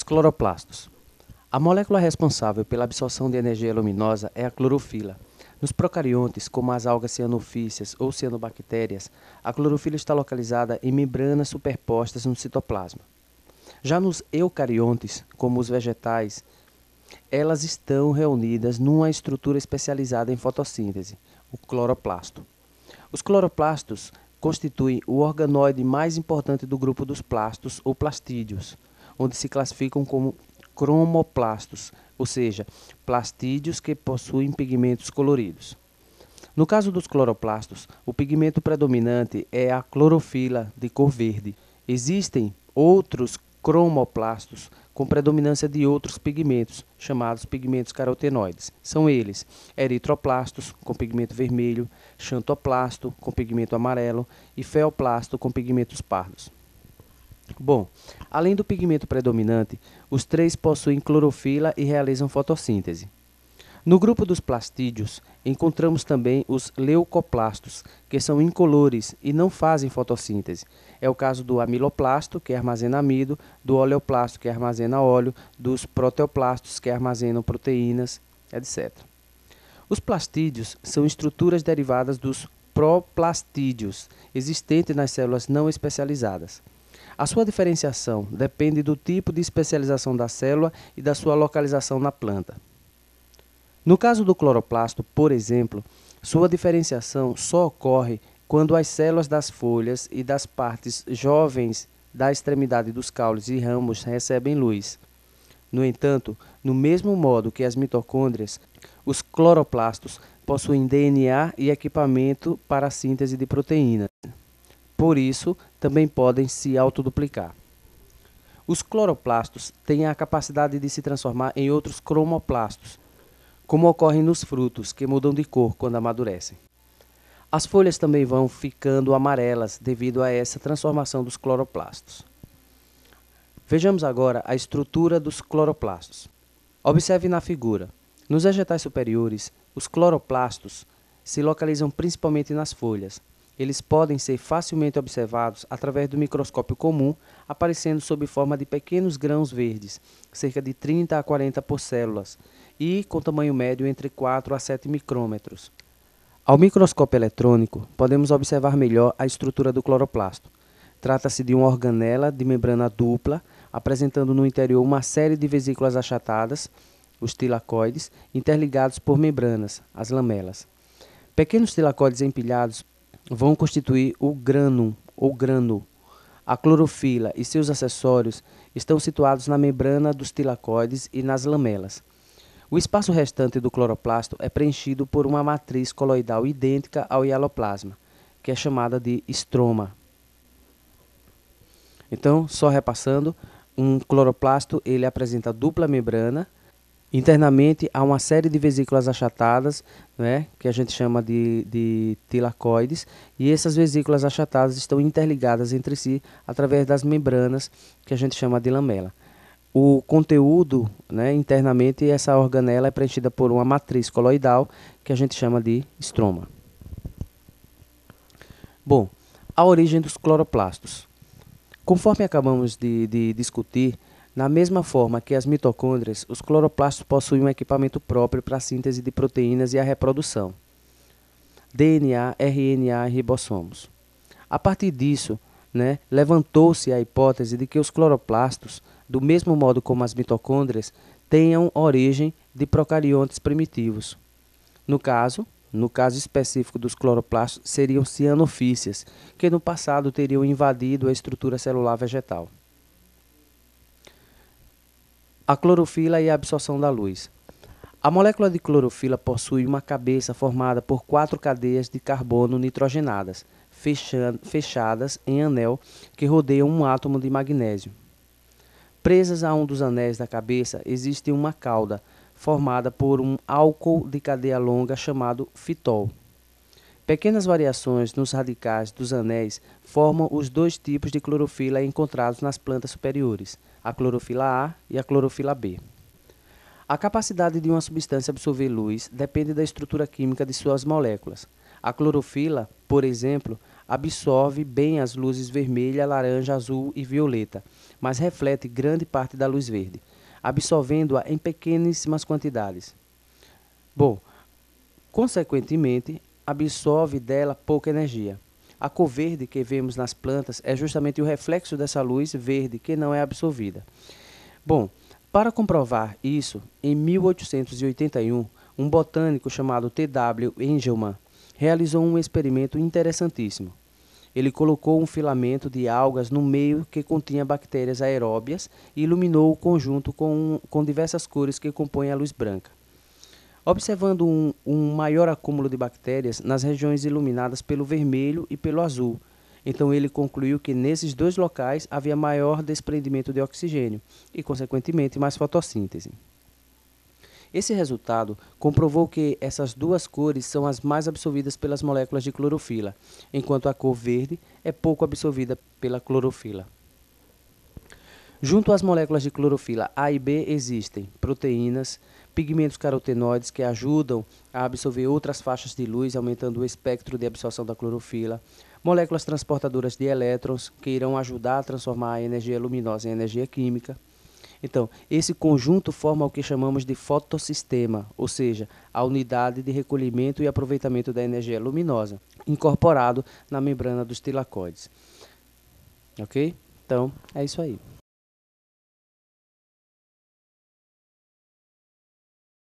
cloroplastos. A molécula responsável pela absorção de energia luminosa é a clorofila. Nos procariontes, como as algas cianofícias ou cianobactérias, a clorofila está localizada em membranas superpostas no citoplasma. Já nos eucariontes, como os vegetais, elas estão reunidas numa estrutura especializada em fotossíntese, o cloroplasto. Os cloroplastos constituem o organoide mais importante do grupo dos plastos ou plastídeos, onde se classificam como cromoplastos, ou seja, plastídeos que possuem pigmentos coloridos. No caso dos cloroplastos, o pigmento predominante é a clorofila, de cor verde. Existem outros cromoplastos com predominância de outros pigmentos, chamados pigmentos carotenoides. São eles eritroplastos, com pigmento vermelho, xantoplasto, com pigmento amarelo, e feoplasto, com pigmentos pardos. Bom, além do pigmento predominante, os três possuem clorofila e realizam fotossíntese. No grupo dos plastídeos, encontramos também os leucoplastos, que são incolores e não fazem fotossíntese. É o caso do amiloplasto, que armazena amido, do oleoplasto, que armazena óleo, dos proteoplastos, que armazenam proteínas, etc. Os plastídeos são estruturas derivadas dos proplastídeos, existentes nas células não especializadas. A sua diferenciação depende do tipo de especialização da célula e da sua localização na planta. No caso do cloroplasto, por exemplo, sua diferenciação só ocorre quando as células das folhas e das partes jovens da extremidade dos caules e ramos recebem luz. No entanto, no mesmo modo que as mitocôndrias, os cloroplastos possuem DNA e equipamento para a síntese de proteínas. Por isso, também podem se autoduplicar. Os cloroplastos têm a capacidade de se transformar em outros cromoplastos, como ocorre nos frutos, que mudam de cor quando amadurecem. As folhas também vão ficando amarelas devido a essa transformação dos cloroplastos. Vejamos agora a estrutura dos cloroplastos. Observe na figura. Nos vegetais superiores, os cloroplastos se localizam principalmente nas folhas. Eles podem ser facilmente observados através do microscópio comum, aparecendo sob forma de pequenos grãos verdes, cerca de 30 a 40 por células, e com tamanho médio entre 4 a 7 micrômetros. Ao microscópio eletrônico, podemos observar melhor a estrutura do cloroplasto. Trata-se de uma organela de membrana dupla, apresentando no interior uma série de vesículas achatadas, os tilacoides, interligados por membranas, as lamelas. Pequenos tilacoides empilhados vão constituir o grânum ou grânulo. A clorofila e seus acessórios estão situados na membrana dos tilacoides e nas lamelas. O espaço restante do cloroplasto é preenchido por uma matriz coloidal idêntica ao hialoplasma, que é chamada de estroma. Então, só repassando, um cloroplasto ele apresenta dupla membrana. Internamente há uma série de vesículas achatadas, né, que a gente chama de tilacoides, e essas vesículas achatadas estão interligadas entre si através das membranas, que a gente chama de lamela. O conteúdo, né, internamente, essa organela é preenchida por uma matriz coloidal, que a gente chama de estroma. Bom, a origem dos cloroplastos. Conforme acabamos de discutir, na mesma forma que as mitocôndrias, os cloroplastos possuem um equipamento próprio para a síntese de proteínas e a reprodução. DNA, RNA e ribossomos. A partir disso, né, levantou-se a hipótese de que os cloroplastos, do mesmo modo como as mitocôndrias, tenham origem de procariontes primitivos. No caso específico dos cloroplastos, seriam cianofícias, que no passado teriam invadido a estrutura celular vegetal. A clorofila e a absorção da luz. A molécula de clorofila possui uma cabeça formada por 4 cadeias de carbono nitrogenadas, fechadas em anel que rodeiam um átomo de magnésio. Presas a um dos anéis da cabeça existe uma cauda, formada por um álcool de cadeia longa chamado fitol. Pequenas variações nos radicais dos anéis formam os dois tipos de clorofila encontrados nas plantas superiores, a clorofila A e a clorofila B. A capacidade de uma substância absorver luz depende da estrutura química de suas moléculas. A clorofila, por exemplo, absorve bem as luzes vermelha, laranja, azul e violeta, mas reflete grande parte da luz verde, absorvendo-a em pequeníssimas quantidades. Bom, consequentemente, absorve dela pouca energia. A cor verde que vemos nas plantas é justamente o reflexo dessa luz verde que não é absorvida. Bom, para comprovar isso, em 1881, um botânico chamado T.W. Engelmann realizou um experimento interessantíssimo. Ele colocou um filamento de algas no meio que continha bactérias aeróbias e iluminou o conjunto com diversas cores que compõem a luz branca. Observando um maior acúmulo de bactérias nas regiões iluminadas pelo vermelho e pelo azul, então ele concluiu que nesses dois locais havia maior desprendimento de oxigênio e, consequentemente, mais fotossíntese. Esse resultado comprovou que essas duas cores são as mais absorvidas pelas moléculas de clorofila, enquanto a cor verde é pouco absorvida pela clorofila. Junto às moléculas de clorofila A e B existem proteínas, pigmentos carotenoides que ajudam a absorver outras faixas de luz, aumentando o espectro de absorção da clorofila, moléculas transportadoras de elétrons que irão ajudar a transformar a energia luminosa em energia química. Então, esse conjunto forma o que chamamos de fotossistema, ou seja, a unidade de recolhimento e aproveitamento da energia luminosa, incorporado na membrana dos tilacoides. Ok? Então, é isso aí.